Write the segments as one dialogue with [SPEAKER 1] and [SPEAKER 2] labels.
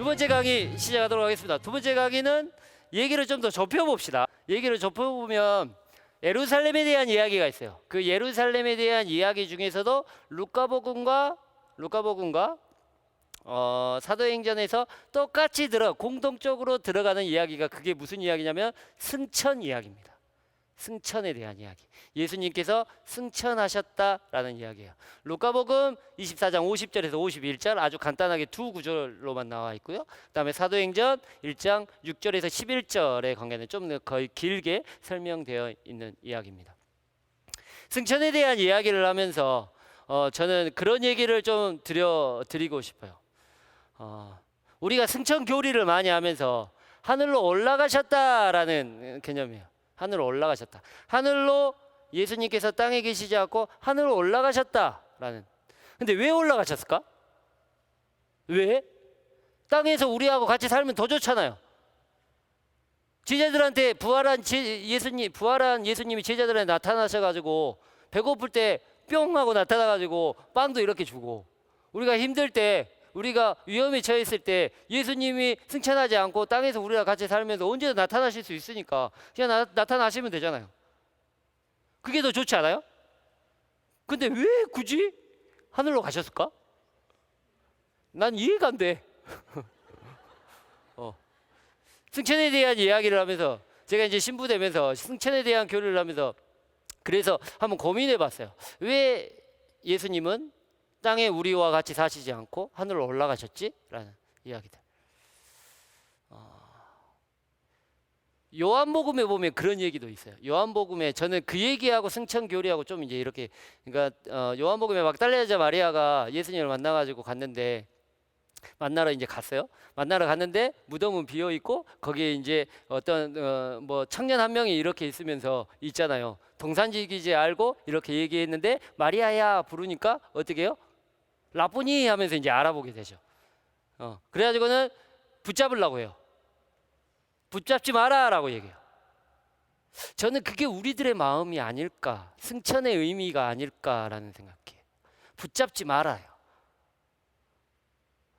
[SPEAKER 1] 두 번째 강의 시작하도록 하겠습니다. 두 번째 강의는 얘기를 좀 더 좁혀봅시다. 얘기를 좁혀보면 예루살렘에 대한 이야기가 있어요. 그 예루살렘에 대한 이야기 중에서도 루카복음과 사도행전에서 똑같이 공동적으로 들어가는 이야기가, 그게 무슨 이야기냐면 승천 이야기입니다. 승천에 대한 이야기. 예수님께서 승천하셨다라는 이야기예요. 루카복음 24장 50절에서 51절 아주 간단하게 두 구절로만 나와 있고요. 그다음에 사도행전 1장 6절에서 11절의 관계는 좀 거의 길게 설명되어 있는 이야기입니다. 승천에 대한 이야기를 하면서 저는 그런 얘기를 좀 드리고 싶어요. 우리가 승천 교리를 많이 하면서 하늘로 올라가셨다라는 개념이에요. 하늘로 올라가셨다. 하늘로 예수님께서 땅에 계시지 않고 하늘로 올라가셨다라는. 근데 왜 올라가셨을까? 왜? 땅에서 우리하고 같이 살면 더 좋잖아요. 제자들한테 부활한 예수님이 제자들한테 나타나셔가지고 배고플 때 뿅 하고 나타나가지고 빵도 이렇게 주고, 우리가 힘들 때, 우리가 위험에 처했을 때 예수님이 승천하지 않고 땅에서 우리랑 같이 살면서 언제든 나타나실 수 있으니까 그냥 나타나시면 되잖아요. 그게 더 좋지 않아요? 근데 왜 굳이 하늘로 가셨을까? 난 이해가 안 돼. 승천에 대한 이야기를 하면서 제가 이제 신부되면서 승천에 대한 교리를 하면서 그래서 한번 고민해 봤어요. 왜 예수님은 땅에 우리와 같이 사시지 않고 하늘로 올라가셨지? 라는 이야기들. 요한복음에 보면 그런 얘기도 있어요. 요한복음에 저는 그 얘기하고 승천 교리하고 좀 이제 이렇게, 그러니까 요한복음에 막달라 여자 마리아가 예수님을 만나가지고 갔는데, 만나러 이제 갔어요. 만나러 갔는데 무덤은 비어 있고 거기에 이제 어떤 뭐 청년 한 명이 이렇게 있으면서 있잖아요. 동산지기지 알고 이렇게 얘기했는데 마리아야 부르니까 어떻게 해요? 라보니 하면서 이제 알아보게 되죠. 그래가지고는 붙잡으려고 해요. 붙잡지 마라라고 얘기해요. 저는 그게 우리들의 마음이 아닐까, 승천의 의미가 아닐까라는 생각이에요. 붙잡지 말아요.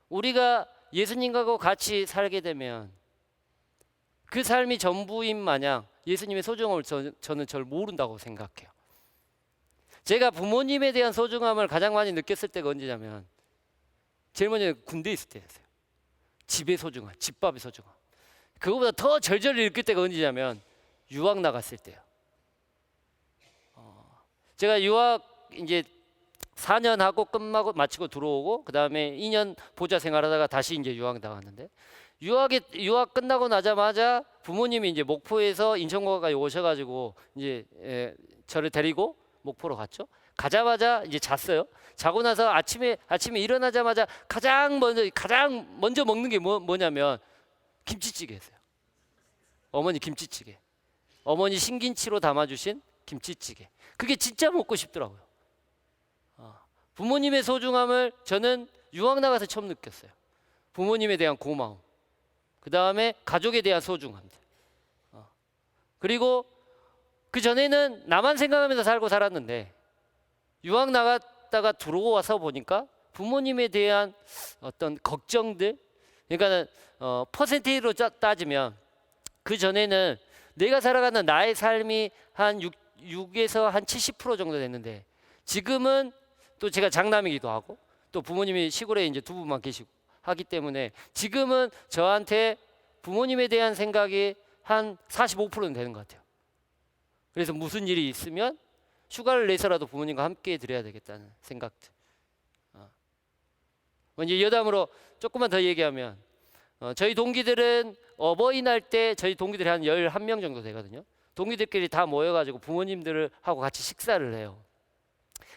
[SPEAKER 1] 우리가 예수님과 같이 살게 되면 그 삶이 전부인 마냥 예수님의 소중함을 저는 절 모른다고 생각해요. 제가 부모님에 대한 소중함을 가장 많이 느꼈을 때가 언제냐면 제일 먼저 군대에 있을 때였어요. 집의 소중함, 집밥의 소중함. 그거보다 더 절절히 느낄 때가 언제냐면 유학 나갔을 때요. 제가 유학 이제 4년 하고 끝나고 마치고 들어오고 그 다음에 2년 보좌 생활하다가 다시 이제 유학 나갔는데, 유학 끝나고 나자마자 부모님이 이제 목포에서 인천공항까지 오셔가지고 이제 저를 데리고 목포로 갔죠. 가자마자 이제 잤어요. 자고 나서 아침에 일어나자마자 가장 먼저 먹는 게 뭐냐면 김치찌개였어요. 어머니 김치찌개. 어머니 신김치로 담아주신 김치찌개. 그게 진짜 먹고 싶더라고요. 부모님의 소중함을 저는 유학 나가서 처음 느꼈어요. 부모님에 대한 고마움, 그 다음에 가족에 대한 소중함들. 그리고 그 전에는 나만 생각하면서 살고 살았는데 유학 나갔다가 들어와서 보니까 부모님에 대한 어떤 걱정들, 그러니까는 퍼센테이지로 따지면 그 전에는 내가 살아가는 나의 삶이 한 6에서 한 70% 정도 됐는데, 지금은 또 제가 장남이기도 하고 또 부모님이 시골에 이제 두 분만 계시고 하기 때문에 지금은 저한테 부모님에 대한 생각이 한 45%는 되는 것 같아요. 그래서 무슨 일이 있으면 휴가를 내서라도 부모님과 함께 드려야 되겠다는 생각들. 이제 여담으로 조금만 더 얘기하면 저희 동기들은 어버이날 때 저희 동기들이 한 11명 정도 되거든요. 동기들끼리 다 모여가지고 부모님들하고 같이 식사를 해요.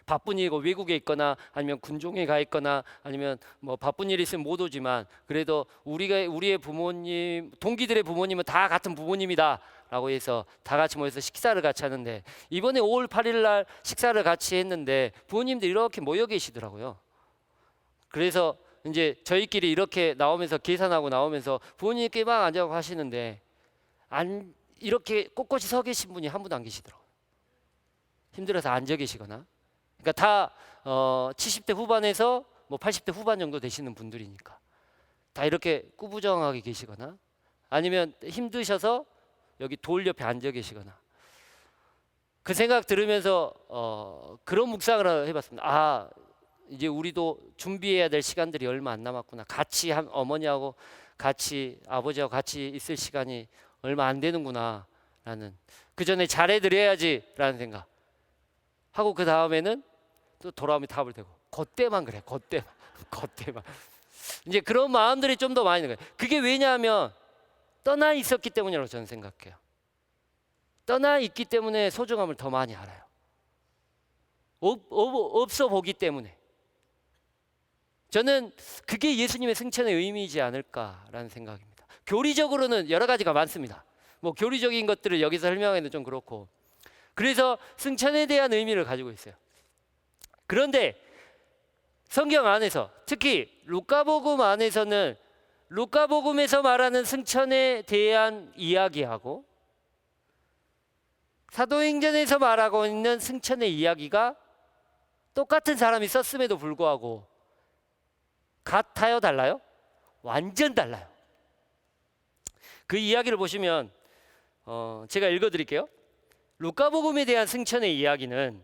[SPEAKER 1] 바쁜 일이고 외국에 있거나 아니면 군종에 가 있거나 아니면 뭐 바쁜 일이 있으면 못 오지만 그래도 우리의 부모님, 동기들의 부모님은 다 같은 부모님이다라고 해서 다 같이 모여서 식사를 같이 하는데, 이번에 5월 8일 날 식사를 같이 했는데 부모님들이 이렇게 모여 계시더라고요. 그래서 이제 저희끼리 이렇게 나오면서 계산하고 나오면서 부모님께 막 앉아서 하시는데 이렇게 꼿꼿이 서 계신 분이 한 분도 안 계시더라고요. 힘들어서 앉아 계시거나. 그러니까 다 70대 후반에서 뭐 80대 후반 정도 되시는 분들이니까 다 이렇게 꾸부정하게 계시거나 아니면 힘드셔서 여기 돌 옆에 앉아 계시거나 그 생각 들으면서 그런 묵상을 해봤습니다. 아, 이제 우리도 준비해야 될 시간들이 얼마 안 남았구나. 같이 어머니하고 같이 아버지하고 같이 있을 시간이 얼마 안 되는구나 라는, 그 전에 잘해드려야지 라는 생각 하고 그 다음에는 또 돌아오면 답을 대고 그때만 그래, 그때만 그때만 이제 그런 마음들이 좀 더 많이 있는 거예요. 그게 왜냐하면 떠나 있었기 때문이라고 저는 생각해요. 떠나 있기 때문에 소중함을 더 많이 알아요. 없어 보기 때문에. 저는 그게 예수님의 승천의 의미이지 않을까라는 생각입니다. 교리적으로는 여러 가지가 많습니다. 뭐 교리적인 것들을 여기서 설명하기는 좀 그렇고, 그래서 승천에 대한 의미를 가지고 있어요. 그런데 성경 안에서 특히 루카복음 안에서는 루카복음에서 말하는 승천에 대한 이야기하고 사도행전에서 말하고 있는 승천의 이야기가 똑같은 사람이 썼음에도 불구하고 같아요, 달라요? 완전 달라요. 그 이야기를 보시면 제가 읽어드릴게요. 루카복음에 대한 승천의 이야기는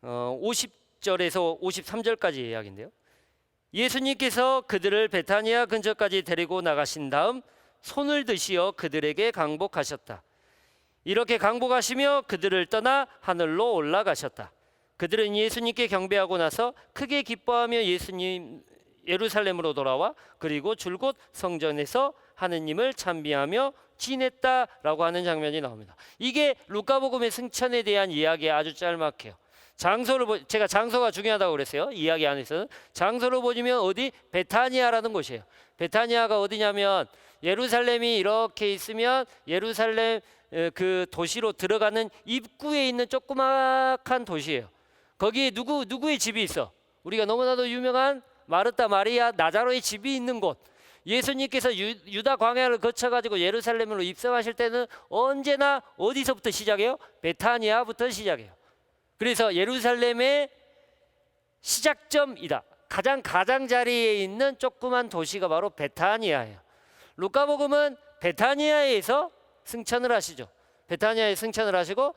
[SPEAKER 1] 50절에서 53절까지 이야기인데요. 예수님께서 그들을 베타니아 근처까지 데리고 나가신 다음 손을 드시어 그들에게 강복하셨다. 이렇게 강복하시며 그들을 떠나 하늘로 올라가셨다. 그들은 예수님께 경배하고 나서 크게 기뻐하며 예루살렘으로 돌아와 그리고 줄곧 성전에서 하느님을 찬미하며 지냈다라고 하는 장면이 나옵니다. 이게 루카복음의 승천에 대한 이야기에 아주 짤막해요. 제가 장소가 중요하다고 그랬어요. 이야기 안에서는 장소를 보시면 어디? 베타니아라는 곳이에요. 베타니아가 어디냐면 예루살렘이 이렇게 있으면 예루살렘 그 도시로 들어가는 입구에 있는 조그맣한 도시예요. 거기에 누구의 집이 있어? 우리가 너무나도 유명한 마르타, 마리아, 나자로의 집이 있는 곳. 예수님께서 유다 광야를 거쳐가지고 예루살렘으로 입성하실 때는 언제나 어디서부터 시작해요? 베타니아부터 시작해요. 그래서 예루살렘의 시작점이다. 가장자리에 있는 조그만 도시가 바로 베타니아예요. 루카복음은 베타니아에서 승천을 하시죠. 베타니아에 승천을 하시고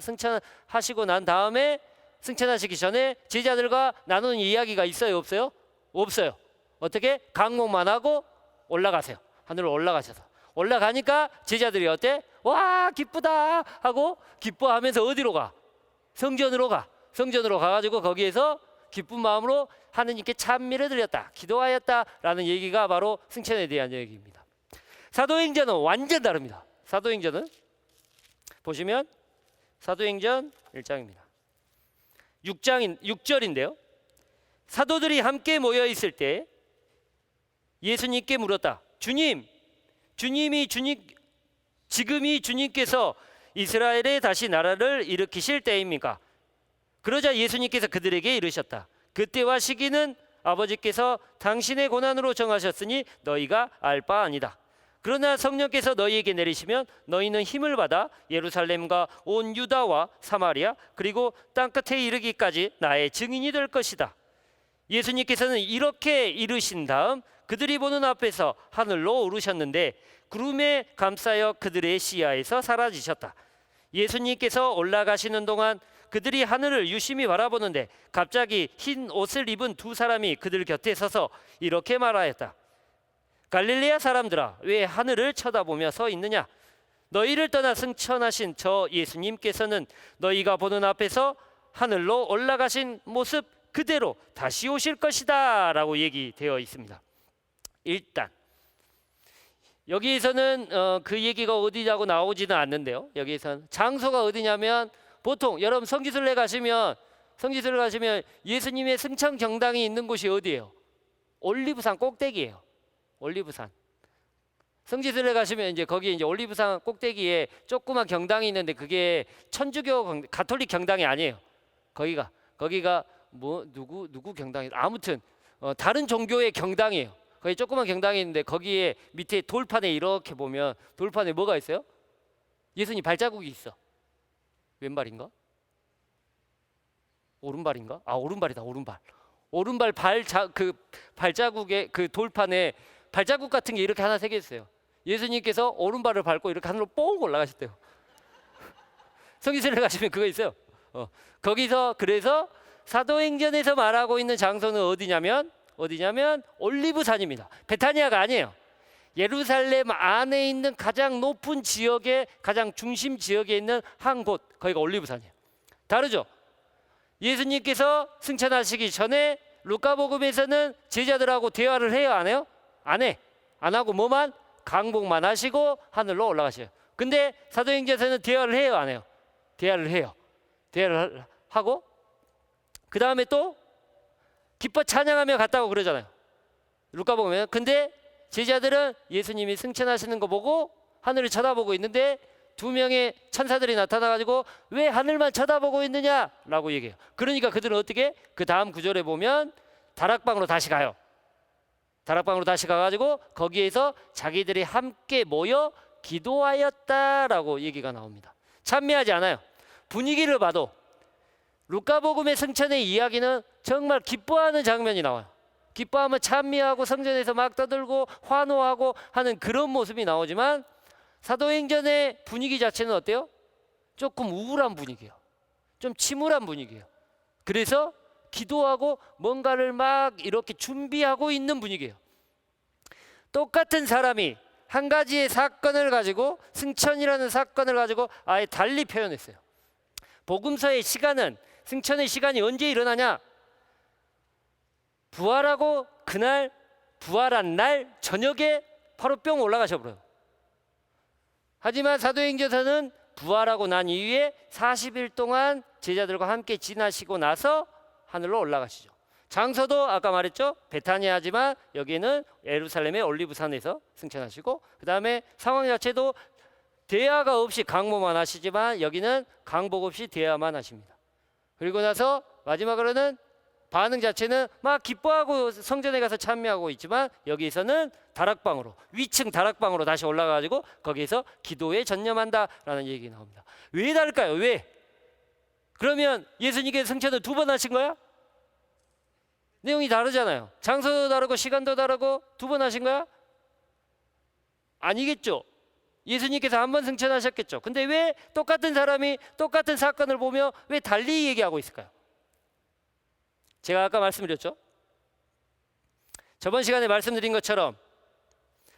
[SPEAKER 1] 승천하시고 난 다음에 승천하시기 전에 제자들과 나누는 이야기가 있어요, 없어요? 없어요. 어떻게? 강목만 하고 올라가세요. 하늘로 올라가셔서 올라가니까 제자들이 어때? 와, 기쁘다 하고 기뻐하면서 어디로 가? 성전으로 가. 성전으로 가가지고 거기에서 기쁜 마음으로 하느님께 찬미를 드렸다, 기도하였다라는 얘기가 바로 승천에 대한 얘기입니다. 사도행전은 완전 다릅니다. 사도행전은 보시면 사도행전 1장입니다. 6절인데요. 사도들이 함께 모여 있을 때 예수님께 물었다. 지금이 주님께서 이스라엘에 다시 나라를 일으키실 때입니까? 그러자 예수님께서 그들에게 이르셨다. 그때와 시기는 아버지께서 당신의 고난으로 정하셨으니 너희가 알 바 아니다. 그러나 성령께서 너희에게 내리시면 너희는 힘을 받아 예루살렘과 온 유다와 사마리아 그리고 땅끝에 이르기까지 나의 증인이 될 것이다. 예수님께서는 이렇게 이르신 다음 그들이 보는 앞에서 하늘로 오르셨는데 구름에 감싸여 그들의 시야에서 사라지셨다. 예수님께서 올라가시는 동안 그들이 하늘을 유심히 바라보는데 갑자기 흰 옷을 입은 두 사람이 그들 곁에 서서 이렇게 말하였다. 갈릴레아 사람들아, 왜 하늘을 쳐다보며 서 있느냐? 너희를 떠나 승천하신 저 예수님께서는 너희가 보는 앞에서 하늘로 올라가신 모습 그대로 다시 오실 것이다 라고 얘기되어 있습니다. 일단 여기에서는 그 얘기가 어디냐고 나오지는 않는데요. 여기에서는 장소가 어디냐면 보통 여러분 성지순례 가시면 예수님의 승천 경당이 있는 곳이 어디예요? 올리브산 꼭대기예요. 올리브산. 성지순례 가시면 이제 거기에 이제 올리브산 꼭대기에 조그만 경당이 있는데 그게 천주교 가톨릭 경당이 아니에요. 거기가 뭐 누구 경당이 아무튼 다른 종교의 경당이에요. 거기 조그만 경당이 있는데 거기에 밑에 돌판에 이렇게 보면 돌판에 뭐가 있어요? 예수님 발자국이 있어. 왼발인가? 오른발인가? 아, 오른발이다. 오른발 그 발자국에 그 돌판에 발자국 같은 게 이렇게 하나 새겨 있어요. 예수님께서 오른발을 밟고 이렇게 하늘로 뽕 올라가셨대요. 성지순례 가시면 그거 있어요. 거기서 그래서 사도행전에서 말하고 있는 장소는 어디냐면 올리브산입니다. 베타니아가 아니에요. 예루살렘 안에 있는 가장 높은 지역의 가장 중심 지역에 있는 한 곳, 거기가 올리브산이에요. 다르죠? 예수님께서 승천하시기 전에 루카복음에서는 제자들하고 대화를 해요, 안 해요? 안 해. 안 하고 뭐만? 강복만 하시고 하늘로 올라가셔요. 근데 사도행전에서는 대화를 해요, 안 해요? 대화를 해요. 대화를 하고 그 다음에 또 기뻐 찬양하며 갔다고 그러잖아요. 루카복음에. 근데 제자들은 예수님이 승천하시는 거 보고 하늘을 쳐다보고 있는데 두 명의 천사들이 나타나가지고 왜 하늘만 쳐다보고 있느냐라고 얘기해요. 그러니까 그들은 어떻게? 그 다음 구절에 보면 다락방으로 다시 가요. 다락방으로 다시 가가지고 거기에서 자기들이 함께 모여 기도하였다라고 얘기가 나옵니다. 찬미하지 않아요. 분위기를 봐도 루카복음의 승천의 이야기는 정말 기뻐하는 장면이 나와요. 기뻐하면 찬미하고 성전에서 막 떠들고 환호하고 하는 그런 모습이 나오지만 사도행전의 분위기 자체는 어때요? 조금 우울한 분위기예요. 좀 침울한 분위기예요. 그래서 기도하고 뭔가를 막 이렇게 준비하고 있는 분위기예요. 똑같은 사람이 한 가지의 사건을 가지고 승천이라는 사건을 가지고 아예 달리 표현했어요. 복음서의 시간은 승천의 시간이 언제 일어나냐? 부활하고 그날 부활한 날 저녁에 바로 뿅 올라가셔 버려요. 하지만 사도행전에서는 부활하고 난 이후에 40일 동안 제자들과 함께 지나시고 나서 하늘로 올라가시죠. 장소도 아까 말했죠. 베타니아지만 여기는 예루살렘의 올리브산에서 승천하시고 그 다음에 상황 자체도 대화가 없이 강모만 하시지만 여기는 강복 없이 대화만 하십니다. 그리고 나서 마지막으로는 반응 자체는 막 기뻐하고 성전에 가서 찬미하고 있지만 여기서는 다락방으로 위층 다락방으로 다시 올라가가지고 거기에서 기도에 전념한다라는 얘기 나옵니다. 왜 다를까요? 왜? 그러면 예수님께서 승천을 두 번 하신 거야? 내용이 다르잖아요. 장소도 다르고 시간도 다르고 두 번 하신 거야? 아니겠죠. 예수님께서 한 번 승천하셨겠죠. 근데 왜 똑같은 사람이 똑같은 사건을 보며 왜 달리 얘기하고 있을까요? 제가 아까 말씀드렸죠. 저번 시간에 말씀드린 것처럼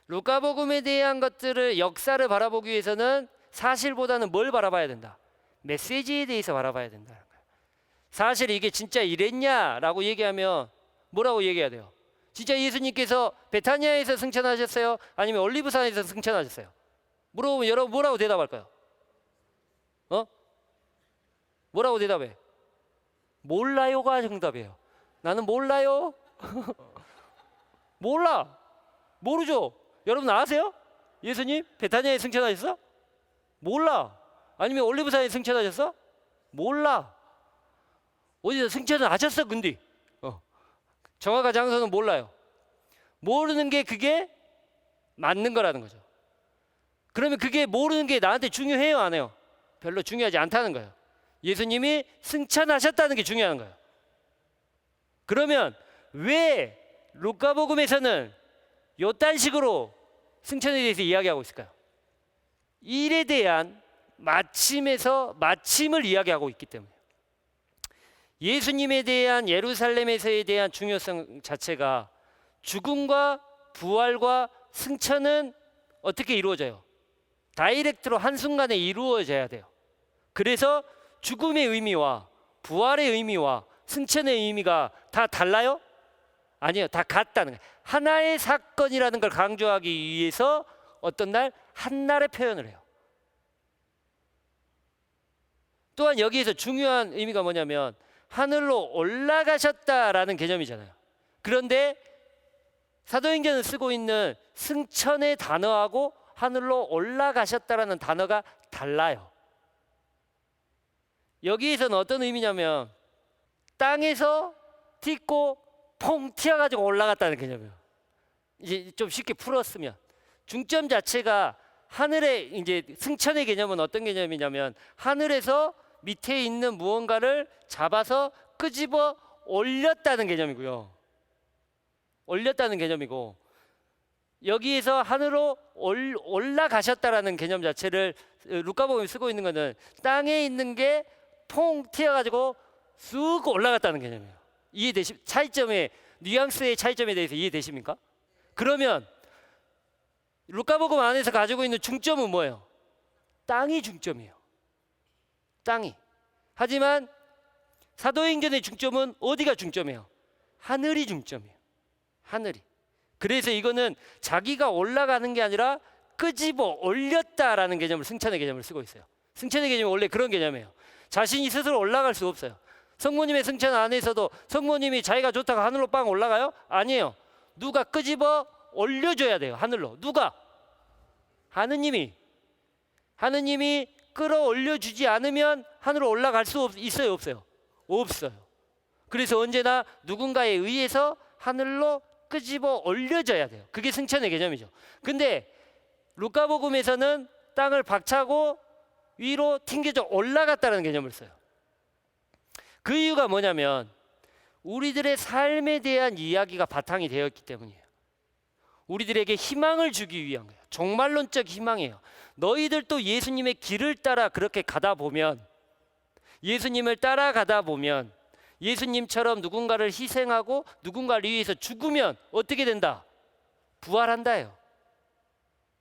[SPEAKER 1] 루카복음에 대한 것들을 역사를 바라보기 위해서는 사실보다는 뭘 바라봐야 된다? 메시지에 대해서 바라봐야 된다. 사실 이게 진짜 이랬냐라고 얘기하면 뭐라고 얘기해야 돼요? 진짜 예수님께서 베타니아에서 승천하셨어요? 아니면 올리브산에서 승천하셨어요? 물어보면 여러분 뭐라고 대답할까요? 뭐라고 대답해? 몰라요가 정답이에요. 나는 몰라요. 몰라. 모르죠. 여러분 아세요? 예수님 베타니아에 승천하셨어? 몰라. 아니면 올리브산에 승천하셨어? 몰라. 어디서 승천을 하셨어? 근데 정확한 장소는 몰라요. 모르는 게 그게 맞는 거라는 거죠. 그러면 그게 모르는 게 나한테 중요해요? 안 해요? 별로 중요하지 않다는 거예요. 예수님이 승천하셨다는 게 중요한 거예요. 그러면 왜 루카복음에서는 요딴 식으로 승천에 대해서 이야기하고 있을까요? 일에 대한 마침에서 마침을 이야기하고 있기 때문에 예수님에 대한 예루살렘에서에 대한 중요성 자체가 죽음과 부활과 승천은 어떻게 이루어져요? 다이렉트로 한순간에 이루어져야 돼요. 그래서 죽음의 의미와 부활의 의미와 승천의 의미가 다 달라요? 아니요. 다 같다는 거예요. 하나의 사건이라는 걸 강조하기 위해서 어떤 날 한날의 표현을 해요. 또한 여기에서 중요한 의미가 뭐냐면 하늘로 올라가셨다라는 개념이잖아요. 그런데 사도행전을 쓰고 있는 승천의 단어하고 하늘로 올라가셨다라는 단어가 달라요. 여기에서는 어떤 의미냐면 땅에서 딛고 퐁 튀어가지고 올라갔다는 개념이에요. 이제 좀 쉽게 풀었으면 중점 자체가 하늘의 이제 승천의 개념은 어떤 개념이냐면 하늘에서 밑에 있는 무언가를 잡아서 끄집어 올렸다는 개념이고요. 올렸다는 개념이고, 여기에서 하늘로 올라가셨다라는 개념 자체를 루카복음이 쓰고 있는 것은 땅에 있는 게 퐁 튀어가지고 쑥 올라갔다는 개념이에요. 차이점의 뉘앙스의 차이점에 대해서 이해되십니까? 그러면 루카복음 안에서 가지고 있는 중점은 뭐예요? 땅이 중점이에요. 땅이. 하지만 사도행전의 중점은 어디가 중점이에요? 하늘이 중점이에요. 하늘이. 그래서 이거는 자기가 올라가는 게 아니라 끄집어 올렸다라는 개념을, 승천의 개념을 쓰고 있어요. 승천의 개념이 원래 그런 개념이에요. 자신이 스스로 올라갈 수 없어요. 성모님의 승천 안에서도 성모님이 자기가 좋다고 하늘로 빵 올라가요? 아니에요. 누가 끄집어 올려줘야 돼요. 하늘로. 누가? 하느님이 끌어올려 주지 않으면 하늘로 올라갈 수 있어요, 없어요? 없어요. 그래서 언제나 누군가에 의해서 하늘로 끄집어 올려져야 돼요. 그게 승천의 개념이죠. 근데 루카복음에서는 땅을 박차고 위로 튕겨져 올라갔다는 개념을 써요. 그 이유가 뭐냐면 우리들의 삶에 대한 이야기가 바탕이 되었기 때문이에요. 우리들에게 희망을 주기 위한 거예요. 종말론적 희망이에요. 너희들도 예수님의 길을 따라 그렇게 가다 보면, 예수님을 따라가다 보면 예수님처럼 누군가를 희생하고 누군가를 위해서 죽으면 어떻게 된다? 부활한다요.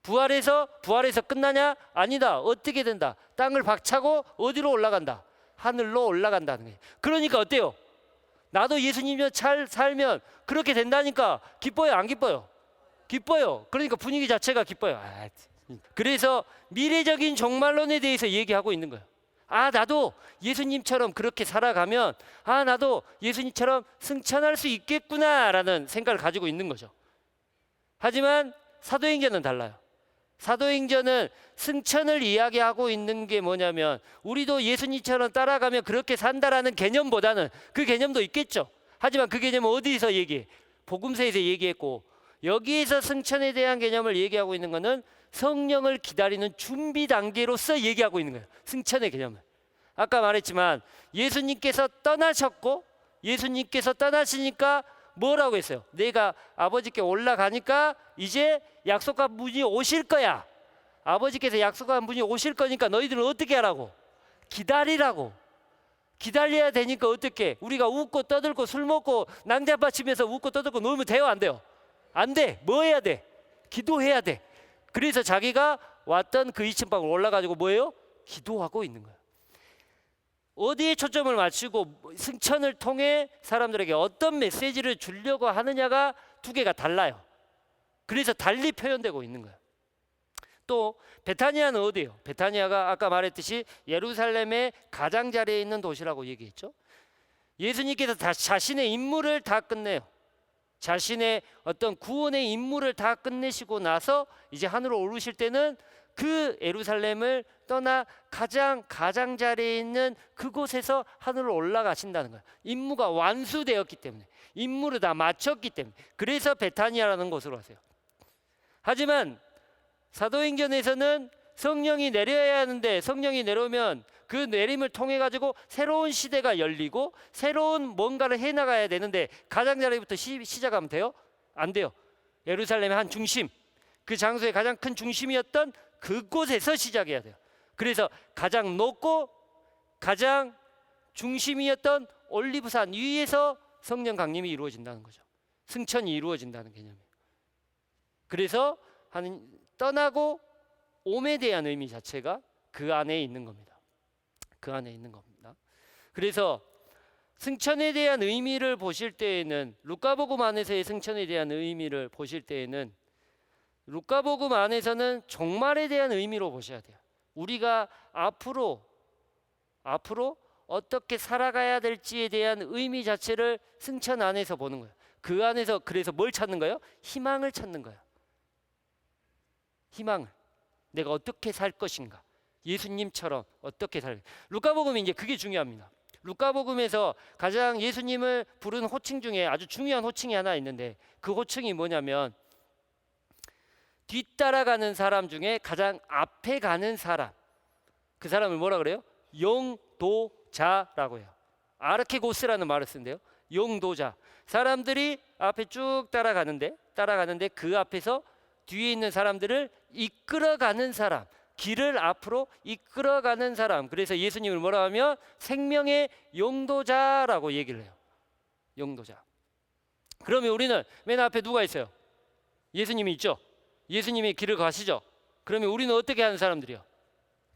[SPEAKER 1] 부활해서 끝나냐? 아니다. 어떻게 된다? 땅을 박차고 어디로 올라간다? 하늘로 올라간다는 거예요. 그러니까 어때요? 나도 예수님처럼 잘 살면 그렇게 된다니까 기뻐요, 안 기뻐요? 기뻐요. 그러니까 분위기 자체가 기뻐요. 그래서 미래적인 종말론에 대해서 얘기하고 있는 거예요. 나도 예수님처럼 그렇게 살아가면 나도 예수님처럼 승천할 수 있겠구나라는 생각을 가지고 있는 거죠. 하지만 사도행전은 달라요. 사도행전은 승천을 이야기하고 있는 게 뭐냐면 우리도 예수님처럼 따라가면 그렇게 산다라는 개념보다는, 그 개념도 있겠죠. 하지만 그 개념은 어디서 얘기해? 복음서에서 얘기했고, 여기에서 승천에 대한 개념을 얘기하고 있는 것은 성령을 기다리는 준비 단계로서 얘기하고 있는 거예요. 승천의 개념을. 아까 말했지만 예수님께서 떠나셨고, 예수님께서 떠나시니까 뭐라고 했어요? 내가 아버지께 올라가니까 이제 약속한 분이 오실 거야. 아버지께서 약속한 분이 오실 거니까 너희들은 어떻게 하라고? 기다리라고. 기다려야 되니까 어떻게? 우리가 웃고 떠들고 술 먹고 낭자빠 치면서 웃고 떠들고 놀면 돼요, 안 돼요? 안 돼. 뭐 해야 돼? 기도해야 돼. 그래서 자기가 왔던 그 2층 방으로 올라가지고 뭐예요? 기도하고 있는 거예요. 어디에 초점을 맞추고 승천을 통해 사람들에게 어떤 메시지를 주려고 하느냐가 두 개가 달라요. 그래서 달리 표현되고 있는 거예요. 또 베타니아는 어디예요? 베타니아가 아까 말했듯이 예루살렘의 가장자리에 있는 도시라고 얘기했죠. 예수님께서 자신의 임무를 다 끝내요. 자신의 어떤 구원의 임무를 다 끝내시고 나서 이제 하늘로 오르실 때는 그 예루살렘을 떠나 가장자리에 있는 그곳에서 하늘로 올라가신다는 거예요. 임무가 완수되었기 때문에, 임무를 다 마쳤기 때문에. 그래서 베타니아라는 곳으로 가세요. 하지만 사도행전에서는 성령이 내려야 하는데, 성령이 내려오면 그 내림을 통해 가지고 새로운 시대가 열리고 새로운 뭔가를 해나가야 되는데, 가장자리부터 시작하면 돼요? 안 돼요. 예루살렘의 한 중심, 그 장소의 가장 큰 중심이었던 그곳에서 시작해야 돼요. 그래서 가장 높고 가장 중심이었던 올리브산 위에서 성령 강림이 이루어진다는 거죠. 승천이 이루어진다는 개념이에요. 그래서 떠나고 옴에 대한 의미 자체가 그 안에 있는 겁니다. 그 안에 있는 겁니다. 그래서 승천에 대한 의미를 보실 때에는, 루카복음 안에서의 승천에 대한 의미를 보실 때에는 루카복음 안에서는 종말에 대한 의미로 보셔야 돼요. 우리가 앞으로 어떻게 살아가야 될지에 대한 의미 자체를 승천 안에서 보는 거예요. 그 안에서 그래서 뭘 찾는 거예요? 희망을 찾는 거예요. 희망을. 내가 어떻게 살 것인가? 예수님처럼 어떻게 살? 루카복음이 이제 그게 중요합니다. 루카복음에서 가장 예수님을 부르는 호칭 중에 아주 중요한 호칭이 하나 있는데, 그 호칭이 뭐냐면 뒤따라가는 사람 중에 가장 앞에 가는 사람, 그 사람을 뭐라 그래요? 영도자라고 해요. 아르케고스라는 말을 쓴대요. 용도자. 사람들이 앞에 쭉 따라가는데 그 앞에서 뒤에 있는 사람들을 이끌어가는 사람, 길을 앞으로 이끌어가는 사람. 그래서 예수님을 뭐라 하면 생명의 용도자라고 얘기를 해요. 용도자. 그러면 우리는 맨 앞에 누가 있어요? 예수님이 있죠. 예수님이 길을 가시죠. 그러면 우리는 어떻게 하는 사람들이요?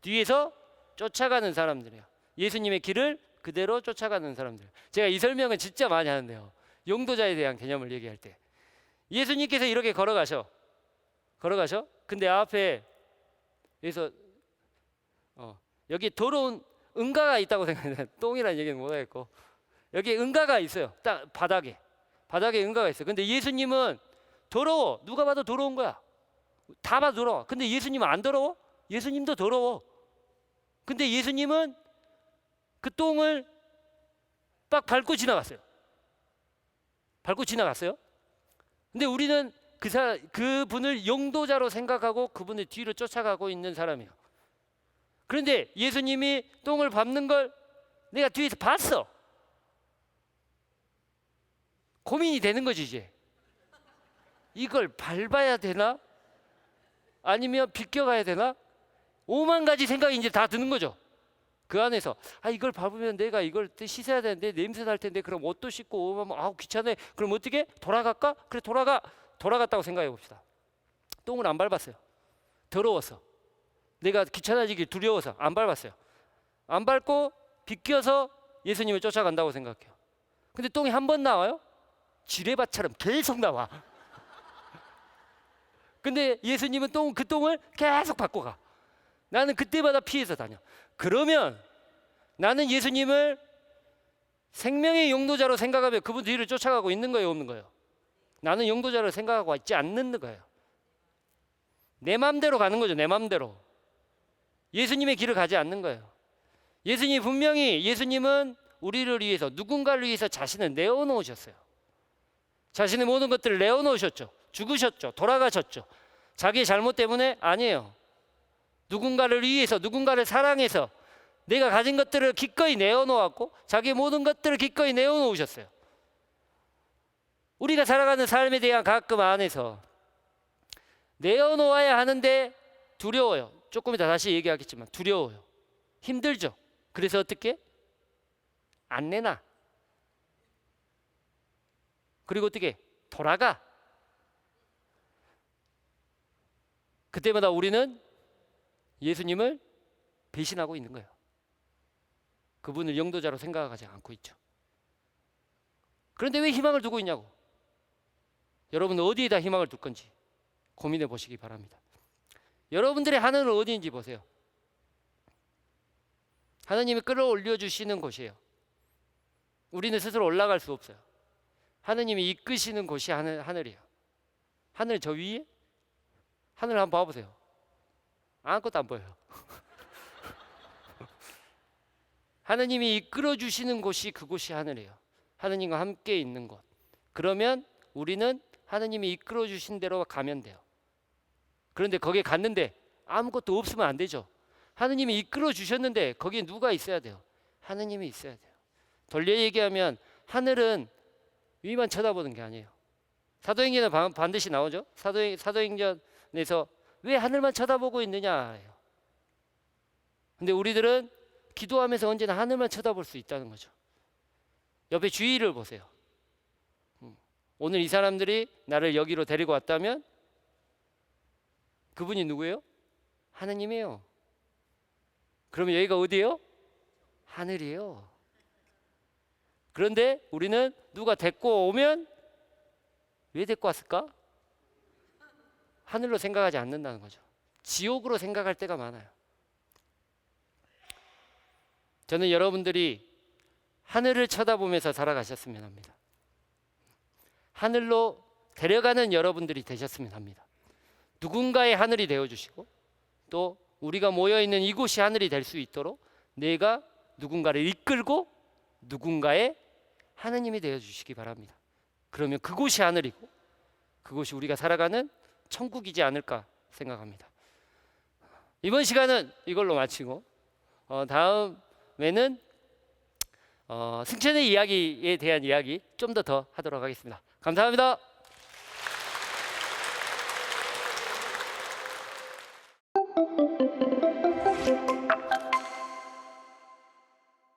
[SPEAKER 1] 뒤에서 쫓아가는 사람들이에요. 예수님의 길을 그대로 쫓아가는 사람들. 제가 이 설명은 진짜 많이 하는데요. 용도자에 대한 개념을 얘기할 때 예수님께서 이렇게 걸어가셔. 근데 앞에 여기서 여기 더러운 응가가 있다고 생각해요. 똥이라는 얘기는 못하겠고 여기 응가가 있어요. 딱 바닥에 응가가 있어요. 근데 예수님은 더러워. 누가 봐도 더러운 거야. 다 봐도 더러워. 근데 예수님은 안 더러워? 예수님도 더러워. 근데 예수님은 그 똥을 딱 밟고 지나갔어요. 근데 우리는 그분을 용도자로 생각하고 그분의 뒤를 쫓아가고 있는 사람이에요. 그런데 예수님이 똥을 밟는 걸 내가 뒤에서 봤어. 고민이 되는 거지 이제. 이걸 밟아야 되나? 아니면 비껴가야 되나? 5만 가지 생각이 이제 다 드는 거죠. 그 안에서 이걸 밟으면 내가 이걸 씻어야 되는데 냄새 날 텐데 그럼 옷도 씻고 오면 귀찮네. 그럼 어떻게? 돌아갈까? 그래 돌아갔다고 생각해 봅시다. 똥을 안 밟았어요. 더러워서. 내가 귀찮아지기 두려워서 안 밟았어요. 안 밟고 비껴서 예수님을 쫓아간다고 생각해요. 근데 똥이 한 번 나와요? 지뢰밭처럼 계속 나와. 근데 예수님은 그 똥을 계속 밟고 가. 나는 그때마다 피해서 다녀. 그러면 나는 예수님을 생명의 용도자로 생각하며 그분 뒤를 쫓아가고 있는 거예요, 없는 거예요? 나는 용도자로 생각하고 있지 않는 거예요. 내 마음대로 가는 거죠, 내 마음대로. 예수님의 길을 가지 않는 거예요. 예수님은 우리를 위해서, 누군가를 위해서 자신을 내어놓으셨어요. 자신의 모든 것들을 내어놓으셨죠. 죽으셨죠. 돌아가셨죠. 자기의 잘못 때문에 아니에요. 누군가를 위해서, 누군가를 사랑해서 내가 가진 것들을 기꺼이 내어놓았고 자기의 모든 것들을 기꺼이 내어놓으셨어요. 우리가 살아가는 삶에 대한 가끔 안에서 내어놓아야 하는데 두려워요. 조금 이따 다시 얘기하겠지만 두려워요. 힘들죠. 그래서 어떻게? 안 내놔. 그리고 어떻게? 돌아가. 그때마다 우리는 예수님을 배신하고 있는 거예요. 그분을 용도자로 생각하지 않고 있죠. 그런데 왜 희망을 두고 있냐고. 여러분 어디에다 희망을 둘 건지 고민해 보시기 바랍니다. 여러분들의 하늘은 어디인지 보세요. 하나님이 끌어올려 주시는 곳이에요. 우리는 스스로 올라갈 수 없어요. 하나님이 이끄시는 곳이 하늘이에요. 하늘 저 위에? 하늘 한번 봐보세요. 아무것도 안 보여요. 하나님이 이끌어 주시는 곳이 그곳이 하늘이에요. 하나님과 함께 있는 곳. 그러면 우리는 하나님이 이끌어 주신 대로 가면 돼요. 그런데 거기에 갔는데 아무것도 없으면 안 되죠. 하나님이 이끌어 주셨는데 거기에 누가 있어야 돼요? 하나님이 있어야 돼요. 돌려 얘기하면 하늘은 위만 쳐다보는 게 아니에요. 사도행전에 반드시 나오죠. 사도행전에서 왜 하늘만 쳐다보고 있느냐예요. 근데 우리들은 기도하면서 언제나 하늘만 쳐다볼 수 있다는 거죠. 옆에 주위를 보세요. 오늘 이 사람들이 나를 여기로 데리고 왔다면 그분이 누구예요? 하느님이에요. 그러면 여기가 어디예요? 하늘이에요. 그런데 우리는 누가 데리고 오면 왜 데리고 왔을까? 하늘로 생각하지 않는다는 거죠. 지옥으로 생각할 때가 많아요. 저는 여러분들이 하늘을 쳐다보면서 살아가셨으면 합니다. 하늘로 데려가는 여러분들이 되셨으면 합니다. 누군가의 하늘이 되어주시고 또 우리가 모여있는 이곳이 하늘이 될 수 있도록 내가 누군가를 이끌고 누군가의 하느님이 되어주시기 바랍니다. 그러면 그곳이 하늘이고 그곳이 우리가 살아가는 천국이지 않을까 생각합니다. 이번 시간은 이걸로 마치고 다음에는 승천의 이야기에 대한 이야기 좀 더 하도록 하겠습니다. 감사합니다.